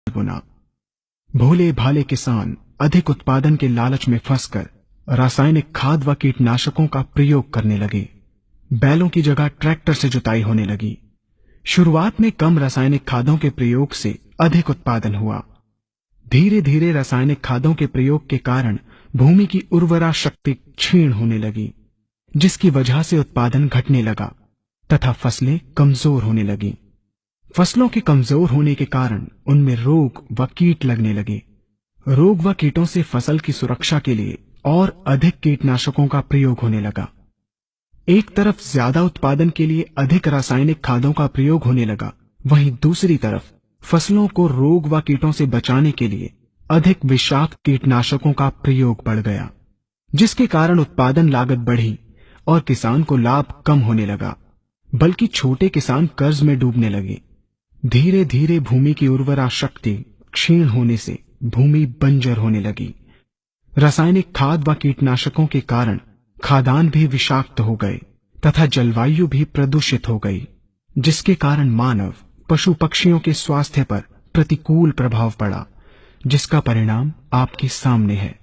गुना। भोले भाले किसान अधिक उत्पादन के लालच में फंसकर रासायनिक खाद व कीटनाशकों का प्रयोग करने लगे। बैलों की जगह ट्रैक्टर से जुताई होने लगी। शुरुआत में कम रासायनिक खादों के प्रयोग से अधिक उत्पादन हुआ। धीरे धीरे रासायनिक खादों के प्रयोग के कारण भूमि की उर्वरा शक्ति क्षीण होने लगी, जिसकी वजह से उत्पादन घटने लगा तथा फसलें कमजोर होने लगी। फसलों के कमजोर होने के कारण उनमें रोग व कीट लगने लगे। रोग व कीटों से फसल की सुरक्षा के लिए और अधिक कीटनाशकों का प्रयोग होने लगा। एक तरफ ज्यादा उत्पादन के लिए अधिक रासायनिक खादों का प्रयोग होने लगा, वहीं दूसरी तरफ फसलों को रोग व कीटों से बचाने के लिए अधिक विषाक्त कीटनाशकों का प्रयोग बढ़ गया, जिसके कारण उत्पादन लागत बढ़ी और किसान को लाभ कम होने लगा, बल्कि छोटे किसान कर्ज में डूबने लगे। धीरे धीरे भूमि की उर्वरा शक्ति क्षीण होने से भूमि बंजर होने लगी। रासायनिक खाद व कीटनाशकों के कारण खाद्यान्न भी विषाक्त हो गए तथा जलवायु भी प्रदूषित हो गई, जिसके कारण मानव पशु पक्षियों के स्वास्थ्य पर प्रतिकूल प्रभाव पड़ा, जिसका परिणाम आपके सामने है।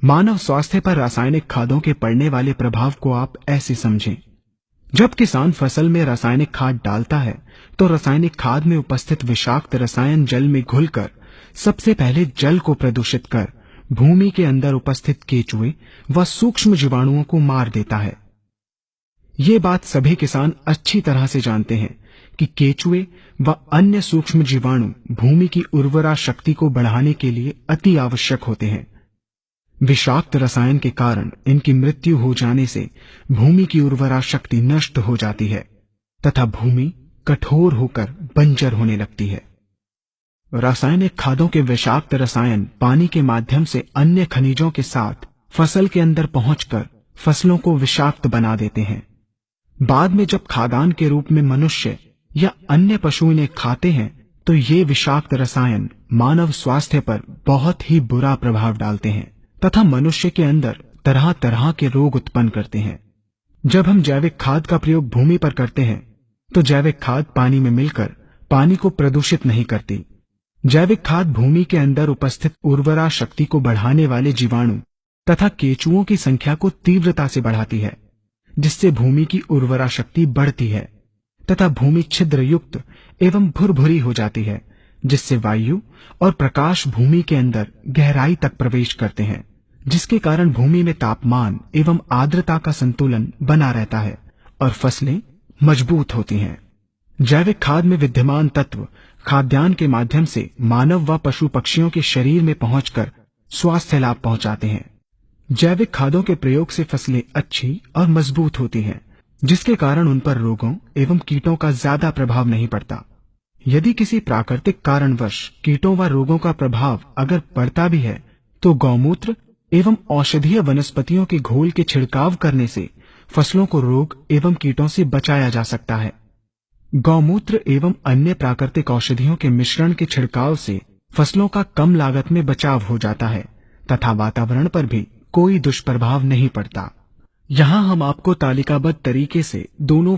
मानव स्वास्थ्य पर रासायनिक खादों के पड़ने वाले प्रभाव को आप ऐसे समझें। जब किसान फसल में रासायनिक खाद डालता है तो रासायनिक खाद में उपस्थित विषाक्त रसायन जल में घुलकर सबसे पहले जल को प्रदूषित कर भूमि के अंदर उपस्थित केचुए व सूक्ष्म जीवाणुओं को मार देता है। ये बात सभी किसान अच्छी तरह से जानते हैं कि केचुए व अन्य सूक्ष्म जीवाणु भूमि की उर्वरा शक्ति को बढ़ाने के लिए अति आवश्यक होते हैं। विषाक्त रसायन के कारण इनकी मृत्यु हो जाने से भूमि की उर्वरा शक्ति नष्ट हो जाती है तथा भूमि कठोर होकर बंजर होने लगती है। रासायनिक खादों के विषाक्त रसायन पानी के माध्यम से अन्य खनिजों के साथ फसल के अंदर पहुंचकर फसलों को विषाक्त बना देते हैं। बाद में जब खाद्यान्न के रूप में मनुष्य या अन्य पशु इन्हें खाते हैं तो ये विषाक्त रसायन मानव स्वास्थ्य पर बहुत ही बुरा प्रभाव डालते हैं तथा मनुष्य के अंदर तरह तरह के रोग उत्पन्न करते हैं। जब हम जैविक खाद का प्रयोग भूमि पर करते हैं तो जैविक खाद पानी में मिलकर पानी को प्रदूषित नहीं करती। जैविक खाद भूमि के अंदर उपस्थित उर्वरा शक्ति को बढ़ाने वाले जीवाणु तथा केचुओं की संख्या को तीव्रता से बढ़ाती है, जिससे भूमि की उर्वरा शक्ति बढ़ती है तथा भूमि छिद्र युक्त एवं भुरभुरी हो जाती है, जिससे वायु और प्रकाश भूमि के अंदर गहराई तक प्रवेश करते हैं, जिसके कारण भूमि में तापमान एवं आर्द्रता का संतुलन बना रहता है और फसलें मजबूत होती हैं। जैविक खाद में विद्यमान तत्व खाद्यान्न के माध्यम से मानव व पशु पक्षियों के शरीर में पहुंचकर स्वास्थ्य लाभ पहुंचाते हैं। जैविक खादों के प्रयोग से फसलें अच्छी और मजबूत होती हैं, जिसके कारण उन पर रोगों एवं कीटों का ज्यादा प्रभाव नहीं पड़ता। यदि किसी प्राकृतिक कारणवश कीटों व रोगों का प्रभाव अगर पड़ता भी है तो गौमूत्र एवं औषधीय वनस्पतियों के घोल के छिड़काव करने से फसलों को रोग एवं कीटों से बचाया जा सकता है। गौमूत्र एवं अन्य प्राकृतिक औषधियों के मिश्रण के छिड़काव से फसलों का कम लागत में बचाव हो जाता है तथा वातावरण पर भी कोई दुष्प्रभाव नहीं पड़ता। यहाँ हम आपको तालिकाबद्ध तरीके से दोनों